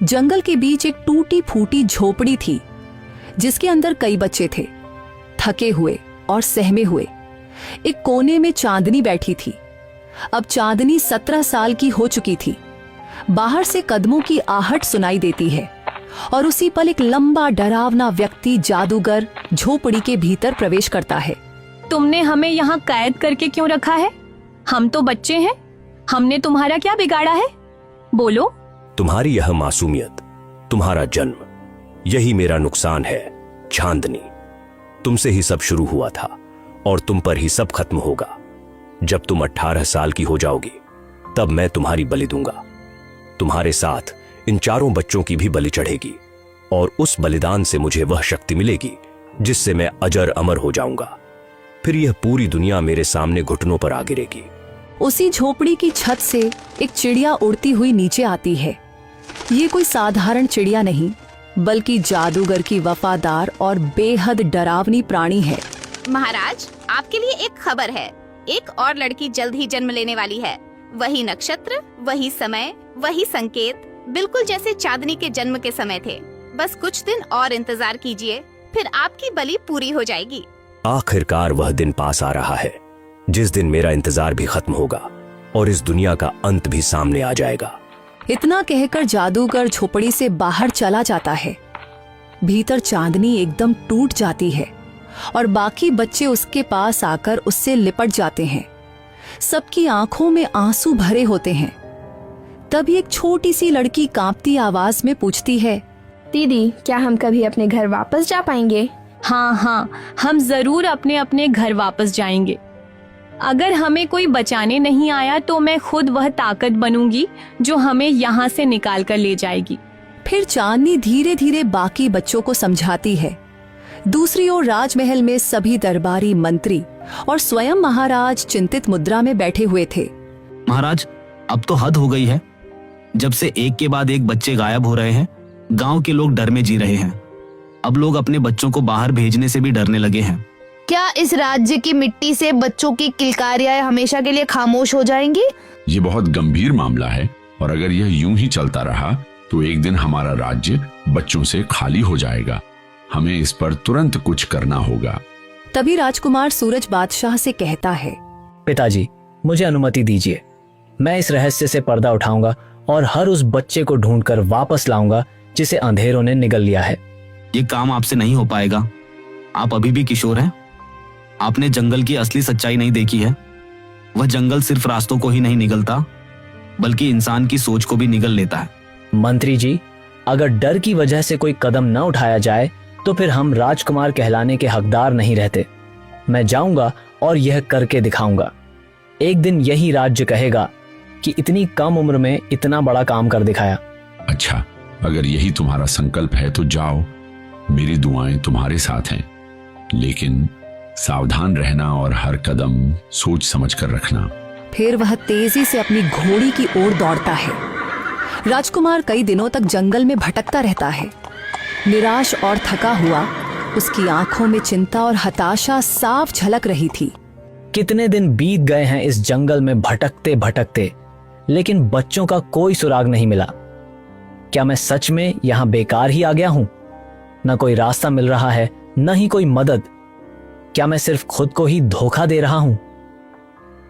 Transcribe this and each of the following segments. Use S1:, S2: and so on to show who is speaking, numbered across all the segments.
S1: जंगल के बीच एक टूटी फूटी झोपड़ी थी जिसके अंदर कई बच्चे थे, थके हुए और सहमे हुए। एक कोने में चांदनी बैठी थी। अब चांदनी 17 साल की हो चुकी थी। बाहर से कदमों की आहट सुनाई देती है और उसी पल एक लंबा डरावना व्यक्ति जादूगर झोपड़ी के भीतर प्रवेश करता है।
S2: तुमने हमें यहाँ कैद करके क्यों रखा है? हम तो बच्चे हैं, हमने तुम्हारा क्या बिगाड़ा है? बोलो।
S3: तुम्हारी यह मासूमियत, तुम्हारा जन्म, यही मेरा नुकसान है चांदनी। तुमसे ही सब शुरू हुआ था और तुम पर ही सब खत्म होगा। जब तुम 18 साल की हो जाओगी तब मैं तुम्हारी बलि दूंगा। तुम्हारे साथ इन चारों बच्चों की भी बलि चढ़ेगी और उस बलिदान से मुझे वह शक्ति मिलेगी जिससे मैं अजर अमर हो जाऊंगा। फिर यह पूरी दुनिया मेरे सामने घुटनों पर आ गिरेगी।
S1: उसी झोपड़ी की छत से एक चिड़िया उड़ती हुई नीचे आती है। ये कोई साधारण चिड़िया नहीं, बल्कि जादूगर की वफादार और बेहद डरावनी प्राणी है।
S4: महाराज, आपके लिए एक खबर है। एक और लड़की जल्द ही जन्म लेने वाली है। वही नक्षत्र, वही समय, वही संकेत, बिल्कुल जैसे चांदनी के जन्म के समय थे। बस कुछ दिन और इंतजार कीजिए, फिर आपकी बलि पूरी हो जाएगी।
S3: आखिरकार वह दिन पास आ रहा है जिस दिन मेरा इंतजार भी खत्म होगा और इस दुनिया का अंत भी सामने आ जाएगा।
S1: इतना कहकर जादूगर झोपड़ी से बाहर चला जाता है। भीतर चांदनी एकदम टूट जाती है और बाकी बच्चे उसके पास आकर उससे लिपट जाते हैं। सबकी आंखों में आंसू भरे होते हैं। तभी एक छोटी सी लड़की कांपती आवाज में पूछती है,
S5: दीदी, क्या हम कभी अपने घर वापस जा पाएंगे?
S2: हाँ, हम जरूर अपने अपने घर वापस जाएंगे। अगर हमें कोई बचाने नहीं आया तो मैं खुद वह ताकत बनूंगी जो हमें यहाँ से निकाल कर ले जाएगी।
S1: फिर चांदनी धीरे धीरे बाकी बच्चों को समझाती है। दूसरी ओर राजमहल में सभी दरबारी मंत्री और स्वयं महाराज चिंतित मुद्रा में बैठे हुए थे।
S6: महाराज, अब तो हद हो गई है। जब से एक के बाद एक बच्चे गायब हो रहे हैं, गांव के लोग डर में जी रहे हैं। अब लोग अपने बच्चों को बाहर भेजने से भी डरने लगे हैं।
S5: क्या इस राज्य की मिट्टी से बच्चों की किलकारियां हमेशा के लिए खामोश हो जाएंगी?
S7: ये बहुत गंभीर मामला है और अगर यह यूं ही चलता रहा तो एक दिन हमारा राज्य बच्चों से खाली हो जाएगा। हमें इस पर तुरंत कुछ करना होगा।
S1: तभी राजकुमार सूरज बादशाह से कहता है,
S8: पिताजी, मुझे अनुमति दीजिए। मैं इस रहस्य से पर्दा उठाऊंगा और हर उस बच्चे को ढूंढकर वापस लाऊंगा जिसे अंधेरों ने निगल लिया है।
S6: ये काम आपसे नहीं हो पाएगा। आप अभी भी किशोर हैं। आपने जंगल की असली सच्चाई नहीं देखी है। वह जंगल सिर्फ रास्तों को ही नहीं निगलता, बल्कि इंसान की सोच को भी निगल लेता है।
S8: मंत्री जी, अगर डर की वजह से कोई कदम न उठाया जाए तो फिर हम राजकुमार कहलाने के हकदार नहीं रहते। मैं जाऊंगा और यह करके दिखाऊंगा। एक दिन यही राज्य कहेगा कि इतनी कम उम्र में इतना बड़ा काम कर दिखाया।
S7: अच्छा, अगर यही तुम्हारा संकल्प है तो जाओ। मेरी दुआएं तुम्हारे साथ हैं, लेकिन सावधान रहना और हर कदम सोच समझ कर रखना।
S1: फिर वह तेजी से अपनी घोड़ी की ओर दौड़ता है। राजकुमार कई दिनों तक जंगल में भटकता रहता है। निराश और थका हुआ, उसकी आंखों में चिंता और हताशा साफ झलक रही थी।
S8: कितने दिन बीत गए हैं इस जंगल में भटकते भटकते, लेकिन बच्चों का कोई सुराग नहीं मिला। क्या मैं सच में यहाँ बेकार ही आ गया हूँ? न कोई रास्ता मिल रहा है, न ही कोई मदद। क्या मैं सिर्फ खुद को ही धोखा दे रहा हूँ?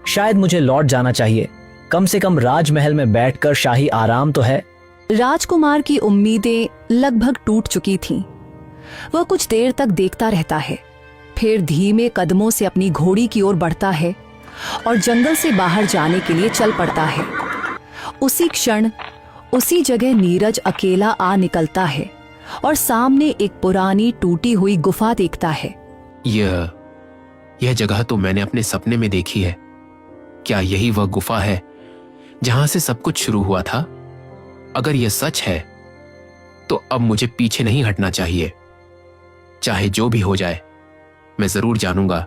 S8: शायद मुझे लौट जाना चाहिए। कम से कम राजमहल में बैठकर शाही आराम तो है।
S1: राजकुमार की उम्मीदें लगभग टूट चुकी थीं। वह कुछ देर तक देखता रहता है, फिर धीमे कदमों से अपनी घोड़ी की ओर बढ़ता है और जंगल से बाहर जाने के लिए चल पड़ता है। उसी क्षण उसी जगह नीरज अकेला आ निकलता है और सामने एक पुरानी टूटी हुई गुफा देखता है।
S9: यह जगह तो मैंने अपने सपने में देखी है। क्या यही वह गुफा है जहां से सब कुछ शुरू हुआ था? अगर यह सच है तो अब मुझे पीछे नहीं हटना चाहिए। चाहे जो भी हो जाए, मैं जरूर जानूंगा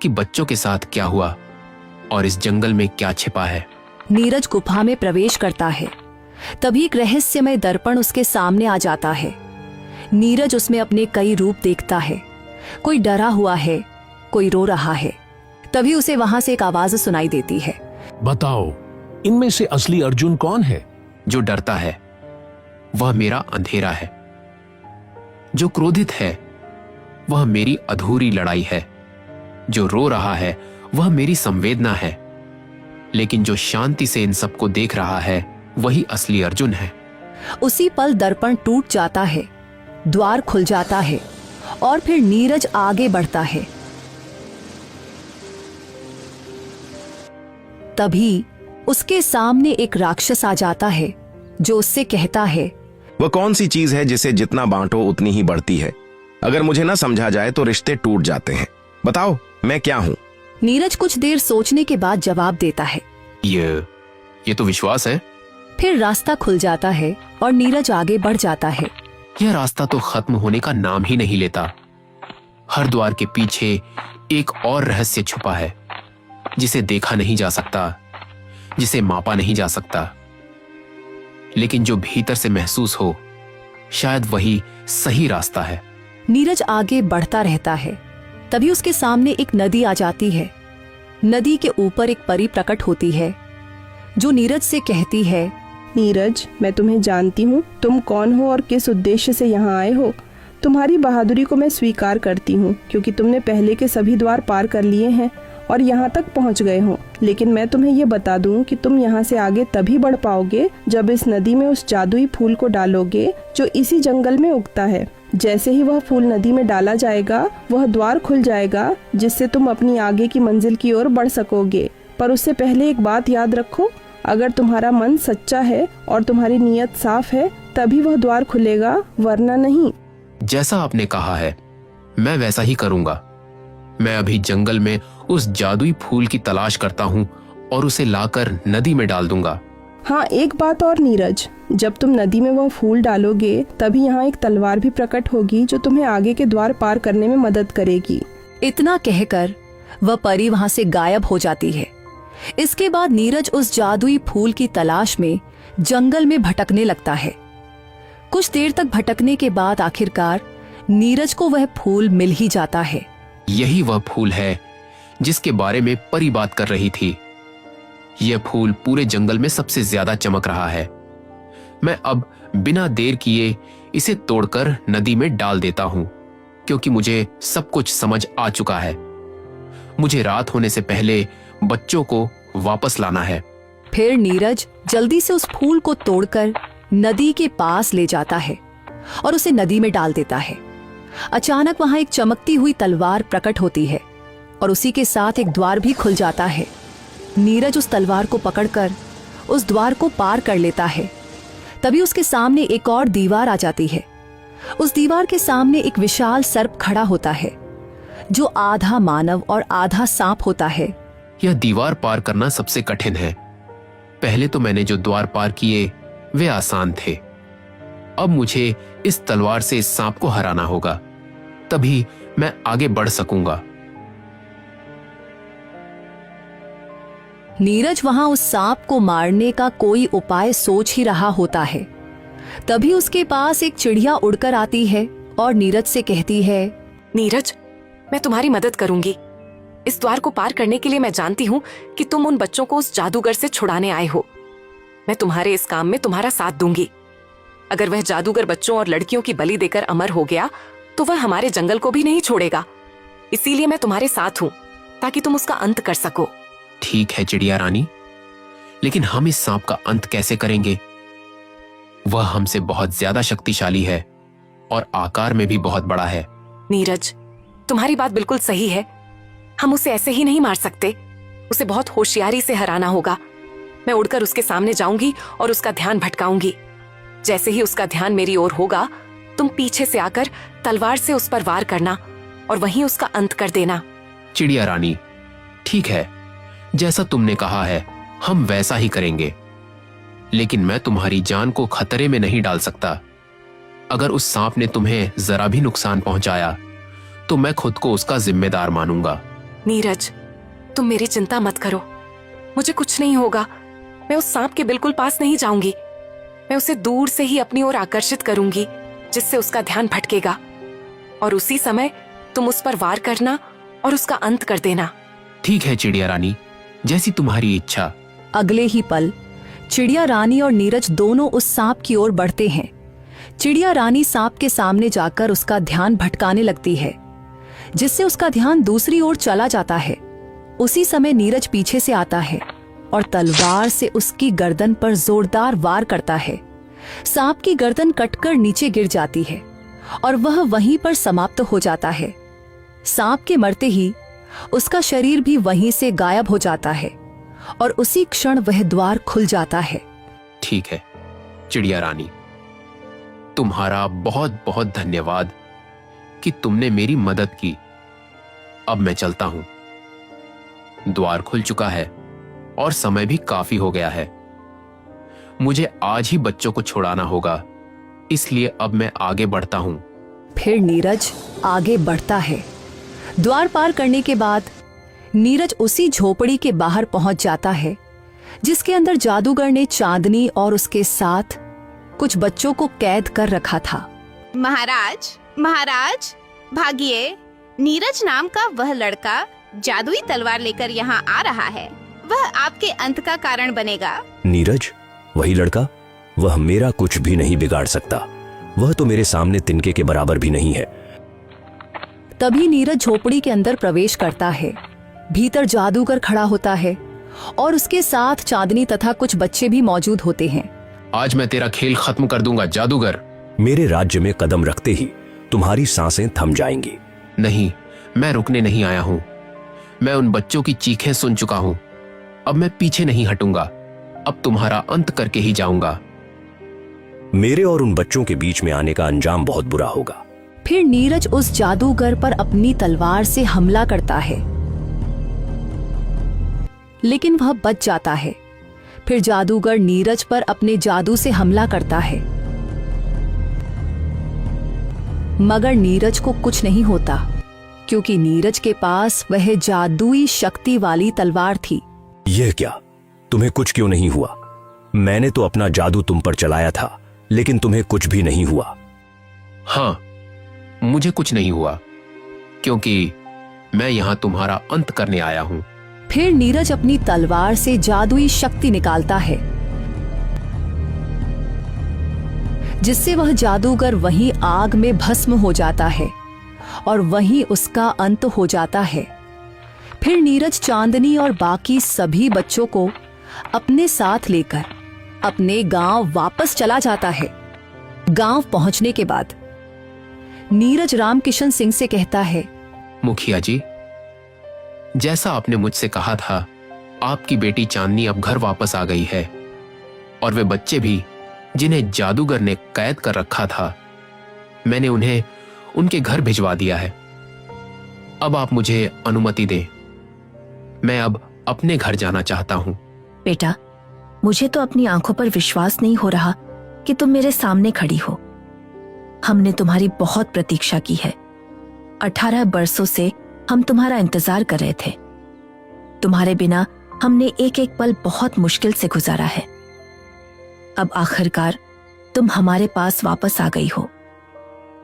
S9: कि बच्चों के साथ क्या हुआ और इस जंगल में क्या छिपा है।
S1: नीरज गुफा में प्रवेश करता है। तभी एक रहस्यमय दर्पण उसके सामने आ जाता है। नीरज उसमें अपने कई रूप देखता है। कोई डरा हुआ है, कोई रो रहा है। तभी उसे वहां से एक आवाज सुनाई देती है,
S10: बताओ, इनमें से असली अर्जुन कौन है?
S9: जो डरता है वह मेरा अंधेरा है। जो क्रोधित है वह मेरी अधूरी लड़ाई है। जो रो रहा है वह मेरी संवेदना है। लेकिन जो शांति से इन सबको देख रहा है वही असली अर्जुन है।
S1: उसी पल दर्पण टूट जाता है, द्वार खुल जाता है और फिर नीरज आगे बढ़ता है। तभी उसके सामने एक राक्षस आ जाता है जो उससे कहता है,
S10: वह कौन सी चीज है जिसे जितना बांटो उतनी ही बढ़ती है? अगर मुझे ना समझा जाए तो रिश्ते टूट जाते हैं। बताओ मैं क्या हूँ?
S1: नीरज कुछ देर सोचने के बाद जवाब देता है,
S9: ये तो विश्वास है।
S1: फिर रास्ता खुल जाता है और नीरज आगे बढ़ जाता है।
S9: यह रास्ता तो खत्म होने का नाम ही नहीं लेता। हर द्वार के पीछे एक और रहस्य छुपा है जिसे देखा नहीं जा सकता, जिसे मापा नहीं जा सकता, लेकिन जो भीतर से महसूस हो, शायद वही सही रास्ता है।
S1: नीरज आगे बढ़ता रहता है। तभी उसके सामने एक नदी आ जाती है। नदी के ऊपर एक परी प्रकट होती है जो नीरज से कहती है,
S11: नीरज, मैं तुम्हें जानती हूँ। तुम कौन हो और किस उद्देश्य से यहाँ आए हो। तुम्हारी बहादुरी को मैं स्वीकार करती हूँ क्योंकि तुमने पहले के सभी द्वार पार कर लिए हैं और यहाँ तक पहुँच गए हो। लेकिन मैं तुम्हें ये बता दूँ कि तुम यहाँ से आगे तभी बढ़ पाओगे जब इस नदी में उस जादुई फूल को डालोगे जो इसी जंगल में उगता है। जैसे ही वह फूल नदी में डाला जाएगा वह द्वार खुल जाएगा जिससे तुम अपनी आगे की मंजिल की ओर बढ़ सकोगे। पर उससे पहले एक बात याद रखो, अगर तुम्हारा मन सच्चा है और तुम्हारी नीयत साफ है तभी वह द्वार खुलेगा, वरना नहीं।
S9: जैसा आपने कहा है मैं वैसा ही करूंगा। मैं अभी जंगल में उस जादुई फूल की तलाश करता हूँ और उसे लाकर नदी में डाल दूंगा।
S11: हाँ, एक बात और नीरज, जब तुम नदी में वह फूल डालोगे तभी यहाँ एक तलवार भी प्रकट होगी जो तुम्हें आगे के द्वार पार करने में मदद करेगी।
S1: इतना कहकर वह परी वहां से गायब हो जाती है। इसके बाद नीरज उस जादुई फूल की तलाश में जंगल में भटकने लगता है। कुछ देर तक भटकने के बाद आखिरकार नीरज को वह फूल मिल ही जाता है।
S9: यही वह फूल है जिसके बारे में परी बात कर रही थी। यह फूल पूरे जंगल में सबसे ज्यादा चमक रहा है। मैं अब बिना देर किए इसे तोड़कर नदी में डाल देता हूं क्योंकि मुझे सब कुछ समझ आ चुका है। मुझे रात होने से पहले बच्चों को वापस लाना है।
S1: फिर नीरज जल्दी से उस फूल को तोड़कर नदी के पास ले जाता है और उसे नदी में डाल देता है। अचानक वहां एक चमकती हुई तलवार प्रकट होती है और उसी के साथ एक द्वार भी खुल जाता है। नीरज उस तलवार को पकड़कर उस द्वार को पार कर लेता है। तभी उसके सामने एक और दीवार आ जाती है। उस दीवार के सामने एक विशाल सर्प खड़ा होता है जो आधा मानव और आधा सांप होता है।
S9: यह दीवार पार करना सबसे कठिन है। पहले तो मैंने जो द्वार पार किए वे आसान थे। अब मुझे इस तलवार से इस सांप को हराना होगा, तभी मैं आगे बढ़ सकूंगा।
S1: नीरज वहां उस सांप को मारने का कोई उपाय सोच ही रहा होता है। तभी उसके पास एक चिड़िया उड़कर आती है और नीरज से कहती है,
S12: नीरज, मैं तुम्हारी मदद करूंगी। इस द्वार को पार करने के लिए मैं जानती हूँ कि तुम उन बच्चों को उस जादूगर से छुड़ाने आए हो। मैं तुम्हारे इस काम में तुम्हारा साथ दूंगी। अगर वह जादूगर बच्चों और लड़कियों की बलि देकर अमर हो गया तो वह हमारे जंगल को भी नहीं छोड़ेगा। इसीलिए मैं तुम्हारे साथ हूँ ताकि तुम उसका अंत कर सको।
S9: ठीक है चिड़िया रानी, लेकिन हम इस सांप का अंत कैसे करेंगे? वह हमसे बहुत ज्यादा शक्तिशाली है और आकार में भी बहुत बड़ा है।
S12: नीरज, तुम्हारी बात बिल्कुल सही है। हम उसे ऐसे ही नहीं मार सकते। उसे बहुत होशियारी से हराना होगा। मैं उड़कर उसके सामने जाऊंगी और उसका ध्यान भटकाऊंगी। जैसे ही उसका ध्यान मेरी ओर होगा, तुम पीछे से आकर तलवार से उस पर वार करना और वहीं उसका अंत कर देना।
S9: चिड़िया रानी, ठीक है, जैसा तुमने कहा है हम वैसा ही करेंगे। लेकिन मैं तुम्हारी जान को खतरे में नहीं डाल सकता। अगर उस सांप ने तुम्हें जरा भी नुकसान पहुंचाया तो मैं खुद को उसका जिम्मेदार मानूंगा।
S12: नीरज, तुम मेरी चिंता मत करो। मुझे कुछ नहीं होगा। मैं उस सांप के बिल्कुल पास नहीं जाऊंगी। मैं उसे दूर से ही अपनी ओर आकर्षित करूंगी जिससे उसका ध्यान भटकेगा और उसी समय तुम उस पर वार करना और उसका अंत कर देना।
S9: ठीक है चिड़िया रानी, जैसी तुम्हारी इच्छा।
S1: अगले ही पल चिड़िया रानी और नीरज दोनों उस सांप की ओर बढ़ते हैं चिड़िया रानी सांप के सामने जाकर उसका ध्यान भटकाने लगती है, जिससे उसका ध्यान दूसरी ओर चला जाता है। उसी समय नीरज पीछे से आता है और तलवार से उसकी गर्दन पर जोरदार वार करता है। सांप की गर्दन कटकर नीचे गिर जाती है और वह वहीं पर समाप्त हो जाता है। सांप के मरते ही उसका शरीर भी वहीं से गायब हो जाता है और उसी क्षण वह द्वार खुल जाता है।
S9: ठीक है चिड़िया रानी, तुम्हारा बहुत बहुत धन्यवाद कि तुमने मेरी मदद की। अब मैं चलता हूं। द्वार खुल चुका है और समय भी काफी हो गया है। मुझे आज ही बच्चों को छुड़ाना होगा, इसलिए अब मैं आगे बढ़ता हूं।
S1: फिर नीरज आगे बढ़ता है। द्वार पार करने के बाद नीरज उसी झोपड़ी के बाहर पहुंच जाता है जिसके अंदर जादूगर ने चांदनी और उसके साथ कुछ बच्चों को कैद कर रखा था।
S4: महाराज, महाराज, भागिए। नीरज नाम का वह लड़का जादुई तलवार लेकर यहाँ आ रहा है। वह आपके अंत का कारण बनेगा।
S3: नीरज, वही लड़का? वह मेरा कुछ भी नहीं बिगाड़ सकता। वह तो मेरे सामने तिनके के बराबर भी नहीं है।
S1: तभी नीरज झोपड़ी के अंदर प्रवेश करता है। भीतर जादूगर खड़ा होता है और उसके साथ चांदनी तथा कुछ बच्चे भी मौजूद होते हैं।
S9: आज मैं तेरा खेल खत्म कर दूंगा जादूगर।
S3: मेरे राज्य में कदम रखते ही तुम्हारी सांसें थम जाएंगी।
S9: नहीं, मैं रुकने नहीं आया हूं। मैं उन बच्चों की चीखें सुन चुका हूं। अब मैं पीछे नहीं हटूंगा। अब तुम्हारा अंत करके ही जाऊंगा।
S3: मेरे और उन बच्चों के बीच में आने का अंजाम बहुत बुरा होगा।
S1: फिर नीरज उस जादूगर पर अपनी तलवार से हमला करता है, लेकिन वह बच जाता है। फिर जादूगर नीरज पर अपने जादू से हमला करता है, मगर नीरज को कुछ नहीं होता क्योंकि नीरज के पास वह जादुई शक्ति वाली तलवार थी।
S3: यह क्या? तुम्हें कुछ क्यों नहीं हुआ? मैंने तो अपना जादू तुम पर चलाया था, लेकिन तुम्हें कुछ भी नहीं हुआ।
S9: हाँ, मुझे कुछ नहीं हुआ क्योंकि मैं यहां तुम्हारा अंत करने आया हूं।
S1: फिर नीरज अपनी तलवार से जादुई शक्ति निकालता है, जिससे वह जादूगर वहीं आग में भस्म हो जाता है और वहीं उसका अंत हो जाता है। फिर नीरज चांदनी और बाकी सभी बच्चों को अपने साथ लेकर अपने गांव वापस चला जाता है। गांव पहुंचने के बाद नीरज रामकिशन सिंह से कहता है,
S9: मुखिया जी, जैसा आपने मुझसे कहा था, आपकी बेटी चांदनी अब घर वापस आ गई है और वे बच्चे भी जिन्हें जादूगर ने कैद कर रखा था, मैंने उन्हें उनके घर भिजवा दिया है। अब आप मुझे अनुमति दें। मैं अब अपने घर जाना चाहता हूं।
S13: बेटा, मुझे तो अपनी आंखों पर विश्वास नहीं हो रहा कि तुम मेरे सामने खड़ी हो। हमने तुम्हारी बहुत प्रतीक्षा की है। 18 बरसों से हम तुम्हारा इंतजार कर रहे थे। तुम्हारे बिना हमने एक एक पल बहुत मुश्किल से गुजारा है। अब आखिरकार तुम हमारे पास वापस आ गई हो,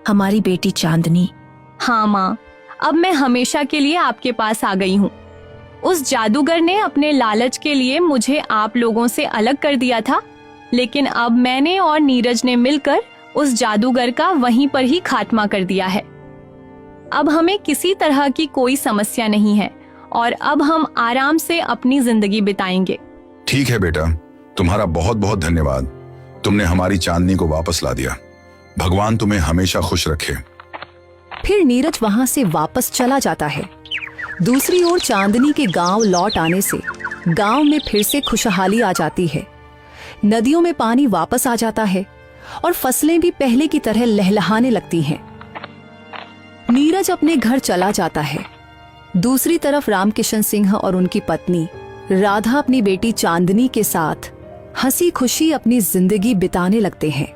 S13: हमारी बेटी चांदनी।
S2: हाँ माँ, अब मैं हमेशा के लिए आपके पास आ गई हूँ। उस जादूगर ने अपने लालच के लिए मुझे आप लोगों से अलग कर दिया था, लेकिन अब मैंने और नीरज ने मिलकर उस जादूगर का वहीं पर ही खात्मा कर दिया है। अब हमें किसी तरह की कोई समस्या नहीं है और अब हम आराम से अपनी जिंदगी बिताएंगे।
S14: ठीक है बेटा, तुम्हारा बहुत बहुत धन्यवाद। तुमने हमारी चांदनी को वापस ला दिया। भगवान तुम्हें हमेशा खुश रखे।
S1: फिर नीरज वहां से वापस चला जाता है। दूसरी ओर चांदनी के गांव लौट आने से गांव में फिर से खुशहाली आ जाती है। नदियों में पानी वापस आ जाता है और फसलें भी पहले की तरह लहलहाने लगती हैं। नीरज अपने घर चला जाता है। दूसरी तरफ रामकिशन सिंह और उनकी पत्नी राधा अपनी बेटी चांदनी के साथ हंसी खुशी अपनी जिंदगी बिताने लगते हैं।